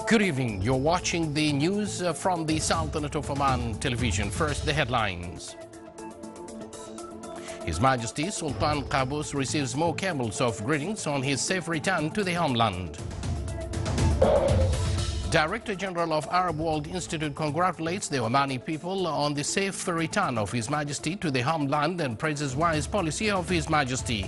Good evening. You're watching the news from the Sultanate of Oman television. First, the headlines. His Majesty Sultan Qaboos receives more cables of greetings on his safe return to the homeland. Director General of Arab World Institute congratulates the Omani people on the safe return of His Majesty to the homeland and praises wise policy of His Majesty.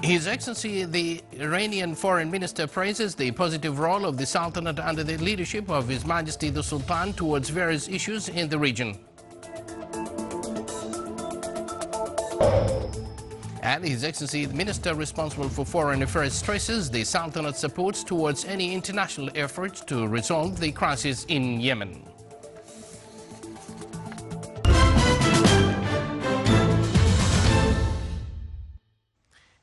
His Excellency the Iranian Foreign Minister praises the positive role of the Sultanate under the leadership of His Majesty the Sultan towards various issues in the region. And His Excellency the Minister responsible for Foreign Affairs stresses the Sultanate supports towards any international efforts to resolve the crisis in Yemen.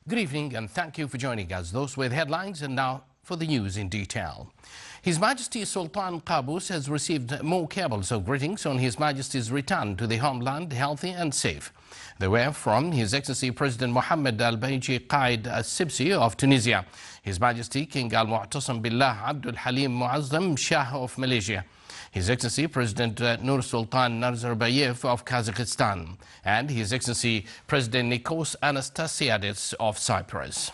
Good evening and thank you for joining us. Those were the headlines, and now for the news in detail. His Majesty Sultan Qaboos has received more cables of greetings on His Majesty's return to the homeland healthy and safe. They were from His Excellency President Mohammed Al-Baiji Qaid Al-Sibsi of Tunisia, His Majesty King Al-Mu'tasam Billah Abdul Halim Muazzam Shah of Malaysia, His Excellency President Nur Sultan Nazarbayev of Kazakhstan, and His Excellency President Nikos Anastasiadis of Cyprus.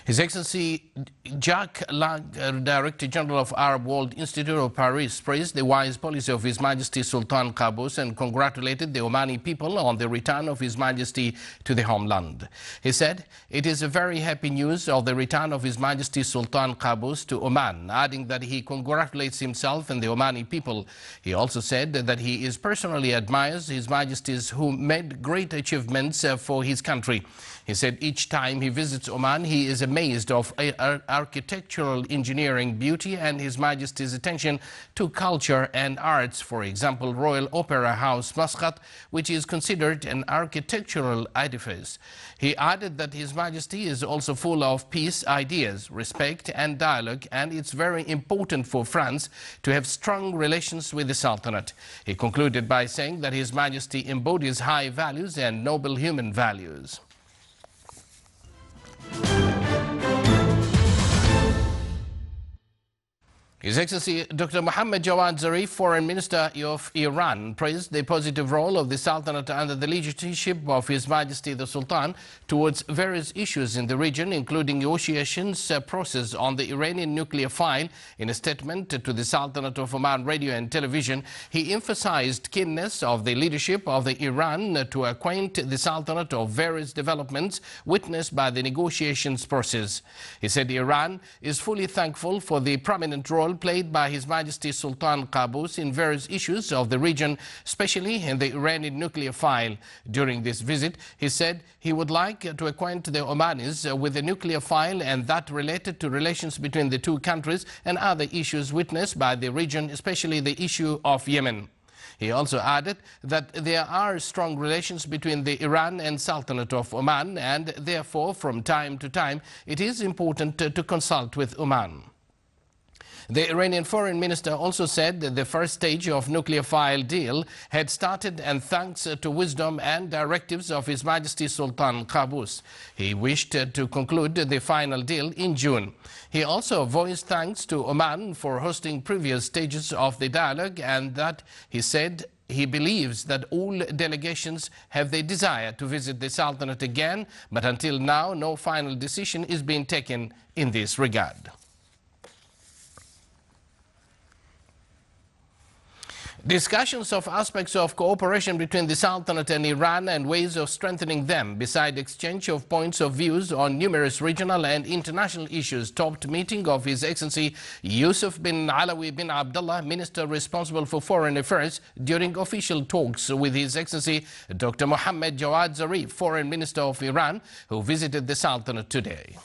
His Excellency Jacques Lang, Director General of Arab World Institute of Paris, praised the wise policy of His Majesty Sultan Qaboos and congratulated the Omani people on the return of His Majesty to the homeland. He said, "It is a very happy news of the return of His Majesty Sultan Qaboos to Oman," adding that he congratulates himself and the Omani people. He also said that he personally admires His Majesties who made great achievements for his country. He said each time he visits Oman, he is amazed of architectural engineering beauty and His Majesty's attention to culture and arts. For example, Royal Opera House, Muscat, which is considered an architectural edifice. He added that His Majesty is also full of peace ideas, respect and dialogue, and it's very important for France to have strong relations with the Sultanate. He concluded by saying that His Majesty embodies high values and noble human values. His Excellency Dr. Mohammad Jawad Zarif, Foreign Minister of Iran, praised the positive role of the Sultanate under the leadership of His Majesty the Sultan towards various issues in the region, including negotiations process on the Iranian nuclear file. In a statement to the Sultanate of Oman Radio and Television, he emphasized keenness of the leadership of the Iran to acquaint the Sultanate of various developments witnessed by the negotiations process. He said Iran is fully thankful for the prominent role played by His Majesty Sultan Qaboos in various issues of the region, especially in the Iranian nuclear file. During this visit, he said he would like to acquaint the Omanis with the nuclear file and that related to relations between the two countries and other issues witnessed by the region, especially the issue of Yemen. He also added that there are strong relations between the Iran and Sultanate of Oman, and therefore from time to time it is important to consult with Oman. The Iranian Foreign Minister also said that the first stage of nuclear file deal had started, and thanks to wisdom and directives of His Majesty Sultan Qaboos, he wished to conclude the final deal in June. He also voiced thanks to Oman for hosting previous stages of the dialogue, and that he said he believes that all delegations have the desire to visit the Sultanate again, but until now no final decision is being taken in this regard. Discussions of aspects of cooperation between the Sultanate and Iran and ways of strengthening them, beside exchange of points of views on numerous regional and international issues, topped meeting of His Excellency Yusuf bin Alawi bin Abdullah, Minister responsible for Foreign Affairs, during official talks with His Excellency Dr. Mohammad Jawad Zarif, Foreign Minister of Iran, who visited the Sultanate today.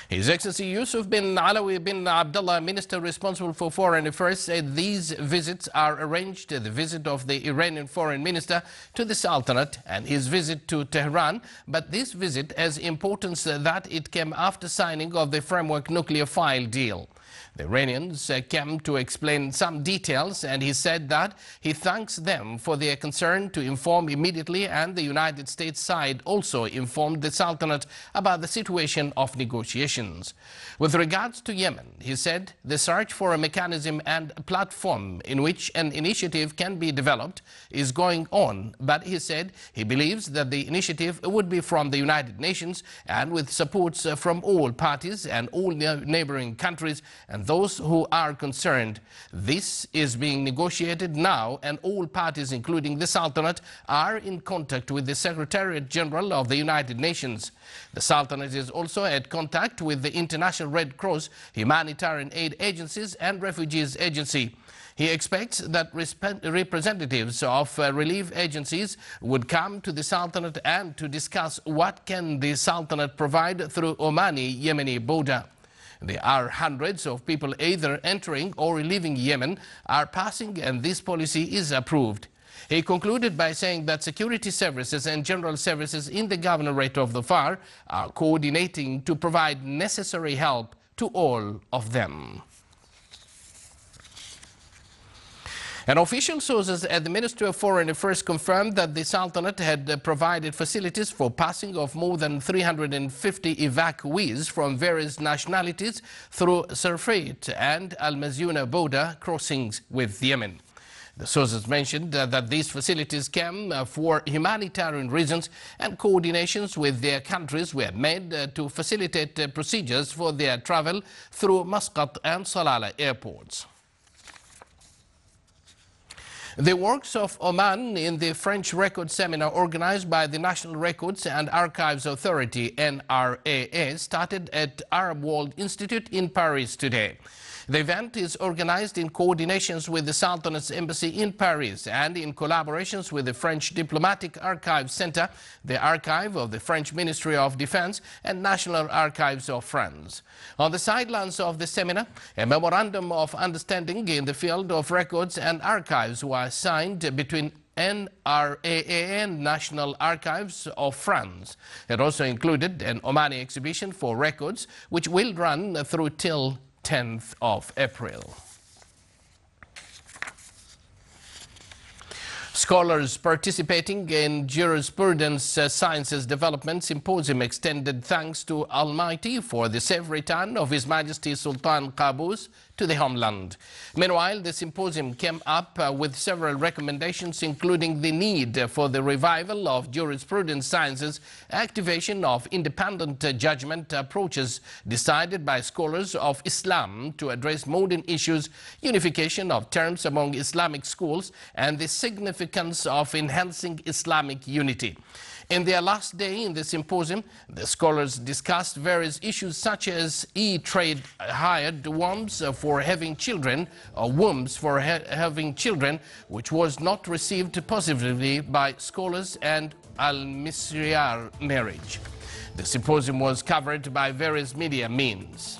His Excellency Yusuf bin Alawi bin Abdullah, Minister responsible for Foreign Affairs, said these visits are arranged, the visit of the Iranian Foreign Minister to the Sultanate and his visit to Tehran, but this visit has importance that it came after signing of the framework nuclear file deal. The Iranians came to explain some details, and he said that he thanks them for their concern to inform immediately, and the United States side also informed the Sultanate about the situation of negotiations. With regards to Yemen, he said the search for a mechanism and platform in which an initiative can be developed is going on, but he said he believes that the initiative would be from the United Nations and with supports from all parties and all neighboring countries and those who are concerned. This is being negotiated now, and all parties, including the Sultanate, are in contact with the Secretariat General of the United Nations. The Sultanate is also at contact with the International Red Cross, humanitarian aid agencies and refugees agency. He expects that representatives of relief agencies would come to the Sultanate and to discuss what can the Sultanate provide through Omani-Yemeni border. There are hundreds of people either entering or leaving Yemen are passing, and this policy is approved. He concluded by saying that security services and general services in the governorate of the FAR are coordinating to provide necessary help to all of them. And official sources at the Ministry of Foreign Affairs confirmed that the Sultanate had provided facilities for passing of more than 350 evacuees from various nationalities through Sarfait and Al-Mazuna border crossings with Yemen. The sources mentioned that these facilities came for humanitarian reasons, and coordinations with their countries were made to facilitate procedures for their travel through Muscat and Salalah airports. The works of Oman in the French Record Seminar organized by the National Records and Archives Authority, NRAA, started at Arab World Institute in Paris today. The event is organized in coordinations with the Sultanate's embassy in Paris and in collaborations with the French Diplomatic Archives Center, the Archive of the French Ministry of Defense, and National Archives of France. On the sidelines of the seminar, a memorandum of understanding in the field of records and archives was signed between NRAA and National Archives of France. It also included an Omani exhibition for records, which will run through till 10th of April. Scholars participating in Jurisprudence Sciences Development Symposium extended thanks to Almighty for the safe return of His Majesty Sultan Qaboos to the homeland. Meanwhile, the symposium came up with several recommendations, including the need for the revival of jurisprudence sciences, activation of independent judgment approaches decided by scholars of Islam to address modern issues, unification of terms among Islamic schools, and the significance of enhancing Islamic unity. In their last day in the symposium, the scholars discussed various issues such as e-trade, hired wombs for having children, or wombs for having children, which was not received positively by scholars, and al-Misriyar marriage. The symposium was covered by various media means.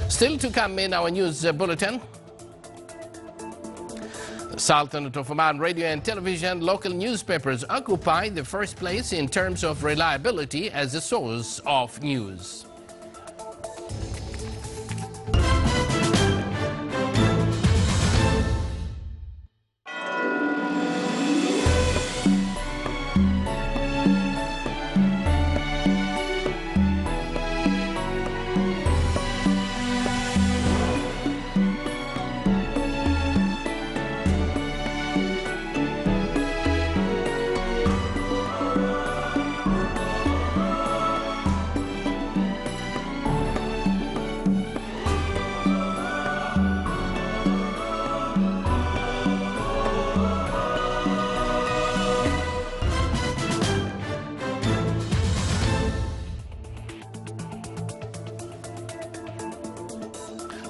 Still to come in our news bulletin. Sultanate of Oman Radio and Television local newspapers occupy the first place in terms of reliability as a source of news.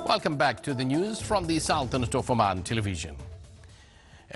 Welcome back to the news from the Sultanate of Oman Television.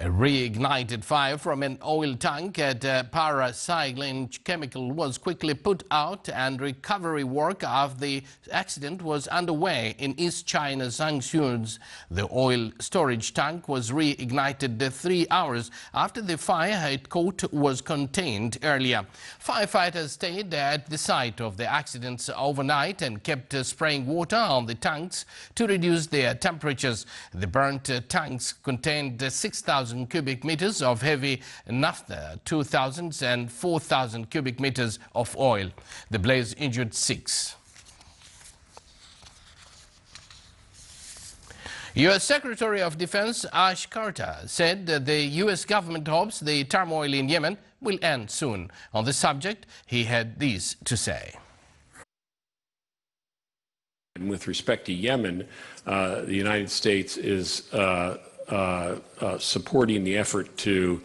A reignited fire from an oil tank at paraxylene chemical was quickly put out, and recovery work after the accident was underway in East China's Hangzhou. The oil storage tank was reignited 3 hours after the fire had caught was contained earlier. Firefighters stayed at the site of the accidents overnight and kept spraying water on the tanks to reduce their temperatures. The burnt tanks contained 6,000 cubic meters of heavy naphtha, 2,000 and 4,000 cubic meters of oil. The blaze injured 6. U.S. Secretary of Defense Ash Carter said that the U.S. government hopes the turmoil in Yemen will end soon. On the subject, he had this to say. And with respect to Yemen, the United States is supporting the effort to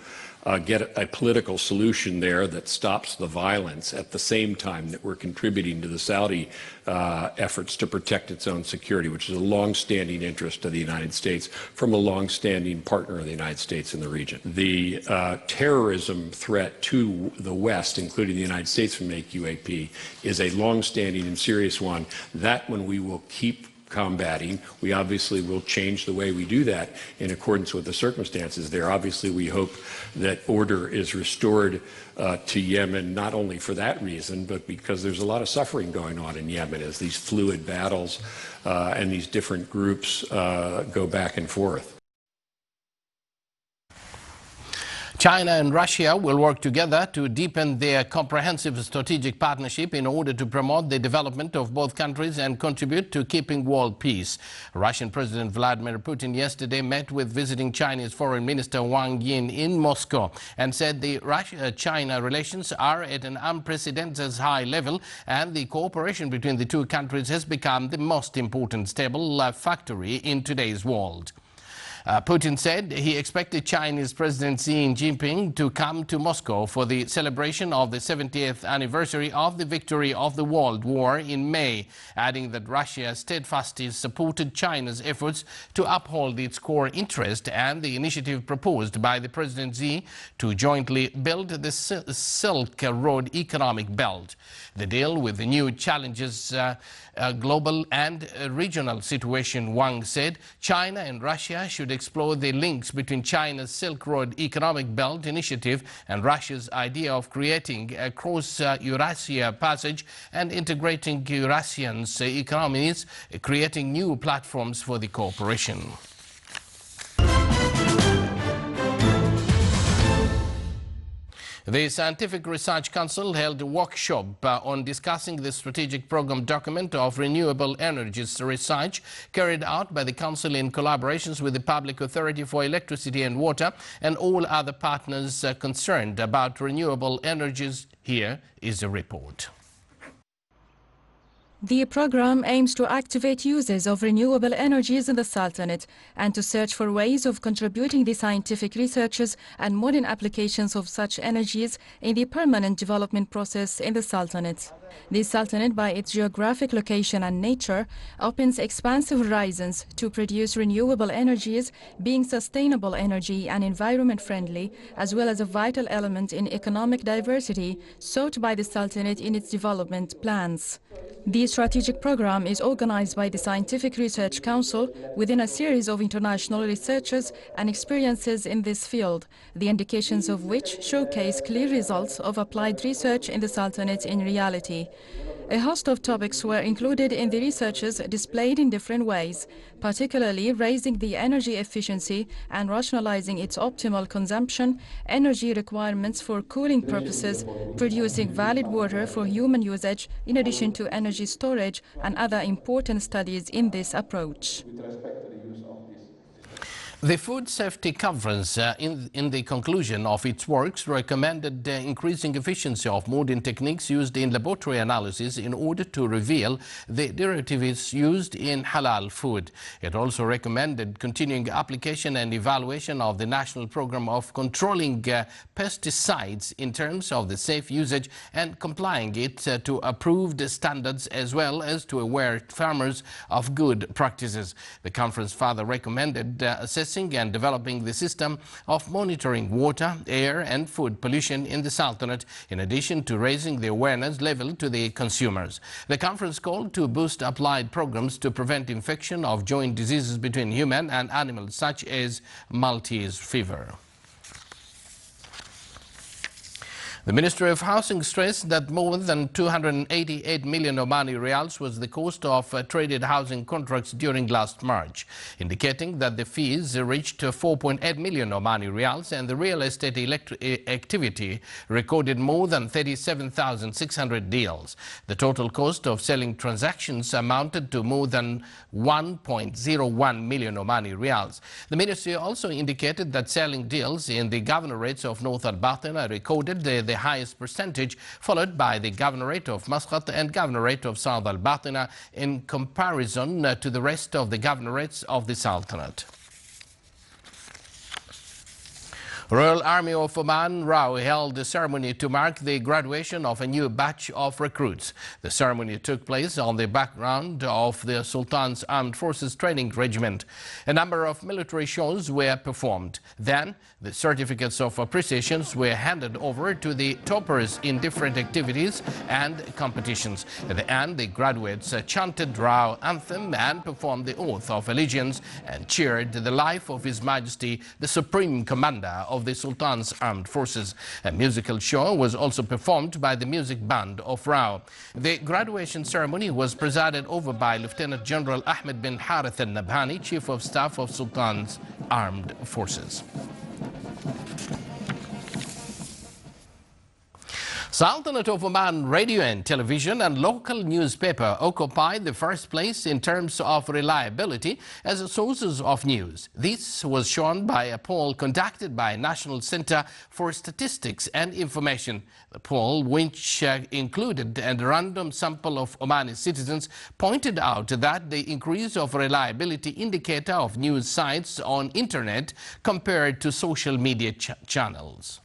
get a political solution there that stops the violence at the same time that we're contributing to the Saudi efforts to protect its own security, which is a long-standing interest of the United States from a long-standing partner of the United States in the region. The terrorism threat to the West, including the United States from AQAP, is a long-standing and serious one. That one we will keep combating. We obviously will change the way we do that in accordance with the circumstances there. Obviously, we hope that order is restored to Yemen, not only for that reason, but because there's a lot of suffering going on in Yemen as these fluid battles and these different groups go back and forth. China and Russia will work together to deepen their comprehensive strategic partnership in order to promote the development of both countries and contribute to keeping world peace. Russian President Vladimir Putin yesterday met with visiting Chinese Foreign Minister Wang Yi in Moscow and said the Russia-China relations are at an unprecedented high level, and the cooperation between the two countries has become the most important stable factor in today's world. Putin said he expected Chinese President Xi Jinping to come to Moscow for the celebration of the 70th anniversary of the victory of the World War in May, adding that Russia steadfastly supported China's efforts to uphold its core interest and the initiative proposed by the President Xi to jointly build the Silk Road economic belt. The deal with the new challenges global and regional situation, Wang said. China and Russia should explore the links between China's Silk Road economic belt initiative and Russia's idea of creating a cross-Eurasia passage and integrating Eurasians' economies, creating new platforms for the cooperation. The Scientific Research Council held a workshop on discussing the strategic program document of renewable energies research carried out by the Council in collaborations with the Public Authority for Electricity and Water and all other partners concerned about renewable energies. Here is a report. The program aims to activate uses of renewable energies in the Sultanate and to search for ways of contributing the scientific researches and modern applications of such energies in the permanent development process in the Sultanate. The Sultanate, by its geographic location and nature, opens expansive horizons to produce renewable energies, being sustainable energy and environment-friendly, as well as a vital element in economic diversity sought by the Sultanate in its development plans. The strategic program is organized by the Scientific Research Council within a series of international researchers and experiences in this field, the indications of which showcase clear results of applied research in the Sultanate in reality. A host of topics were included in the researches displayed in different ways, particularly raising the energy efficiency and rationalizing its optimal consumption, energy requirements for cooling purposes, producing valid water for human usage, in addition to energy storage and other important studies in this approach. The Food Safety Conference, in the conclusion of its works, recommended increasing efficiency of modern techniques used in laboratory analysis in order to reveal the derivatives used in halal food. It also recommended continuing application and evaluation of the national program of controlling pesticides in terms of the safe usage and complying it to approved standards, as well as to aware farmers of good practices. The conference further recommended assessing assessing and developing the system of monitoring water, air and food pollution in the Sultanate, in addition to raising the awareness level to the consumers. The conference called to boost applied programs to prevent infection of joint diseases between human and animals, such as Maltese fever. The Ministry of Housing stressed that more than 288 million Omani Riyals was the cost of traded housing contracts during last March, indicating that the fees reached 4.8 million Omani Riyals and the real estate activity recorded more than 37,600 deals. The total cost of selling transactions amounted to more than 1.01 million Omani Riyals. The ministry also indicated that selling deals in the governorates of North Al-Batina recorded the highest percentage, followed by the governorate of Muscat and governorate of South Al-Batina in comparison to the rest of the governorates of the Sultanate. Royal Army of Oman, RAO, held a ceremony to mark the graduation of a new batch of recruits. The ceremony took place on the background of the Sultan's Armed Forces Training Regiment. A number of military shows were performed. Then, the certificates of appreciations were handed over to the toppers in different activities and competitions. At the end, the graduates chanted RAO anthem and performed the oath of allegiance and cheered the life of His Majesty, the Supreme Commander of the Sultan's Armed Forces. A musical show was also performed by the music band of RAO. The graduation ceremony was presided over by Lieutenant General Ahmed bin Harith al-Nabhani, Chief of Staff of Sultan's Armed Forces. Sultanate of Oman Radio and Television and local newspaper occupy the first place in terms of reliability as sources of news. This was shown by a poll conducted by National Center for Statistics and Information. The poll, which included a random sample of Omani citizens, pointed out that the increase of reliability indicator of news sites on internet compared to social media channels.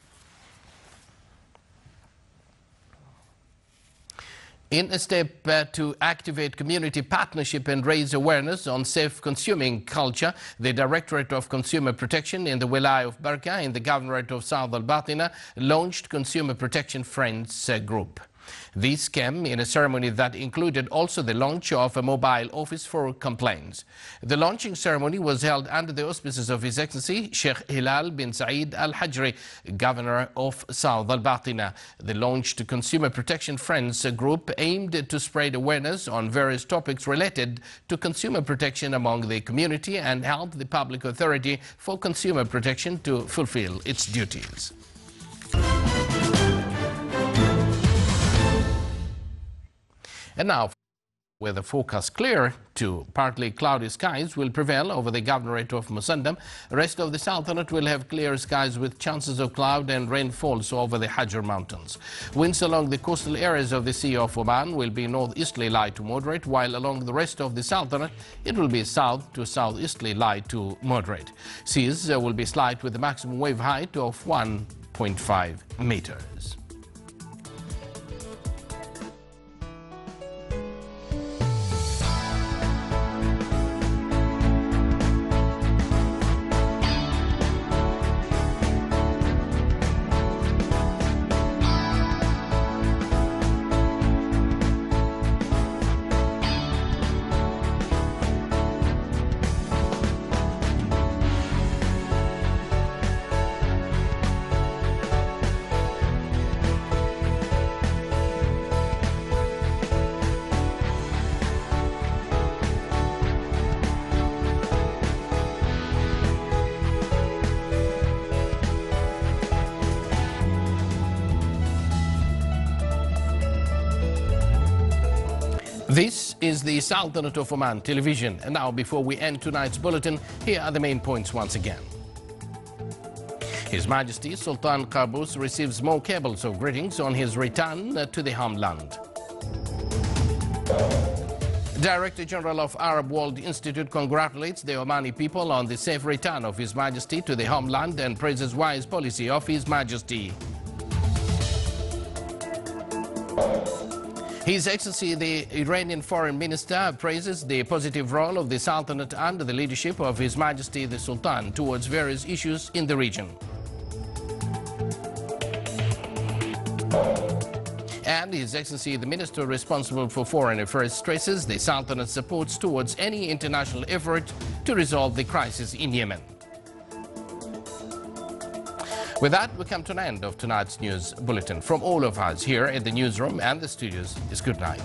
In a step to activate community partnership and raise awareness on safe consuming culture, the Directorate of Consumer Protection in the Wilaya of Barka in the Governorate of South Al-Batina launched Consumer Protection Friends Group. This came in a ceremony that included also the launch of a mobile office for complaints. The launching ceremony was held under the auspices of His Excellency Sheikh Hilal bin Saeed Al-Hajri, Governor of South Al-Batina. The launched Consumer Protection Friends Group aimed to spread awareness on various topics related to consumer protection among the community and help the public authority for consumer protection to fulfill its duties. And now, with the forecast clear to partly cloudy skies will prevail over the governorate of Musandam. The rest of the Sultanate will have clear skies with chances of cloud and rainfalls over the Hajar Mountains. Winds along the coastal areas of the Sea of Oman will be northeasterly light to moderate, while along the rest of the Sultanate it will be south to southeasterly light to moderate. Seas will be slight with a maximum wave height of 1.5 meters. This is the Sultanate of Oman television. And now, before we end tonight's bulletin, here are the main points once again. His Majesty Sultan Qaboos receives more cables of greetings on his return to the homeland. Director General of Arab World Institute congratulates the Omani people on the safe return of His Majesty to the homeland and praises wise policy of His Majesty. His Excellency the Iranian Foreign Minister praises the positive role of the Sultanate under the leadership of His Majesty the Sultan towards various issues in the region. And His Excellency the Minister responsible for Foreign Affairs stresses the Sultanate's supports towards any international effort to resolve the crisis in Yemen. With that, we come to an end of tonight's news bulletin. From all of us here at the newsroom and the studios, is good night.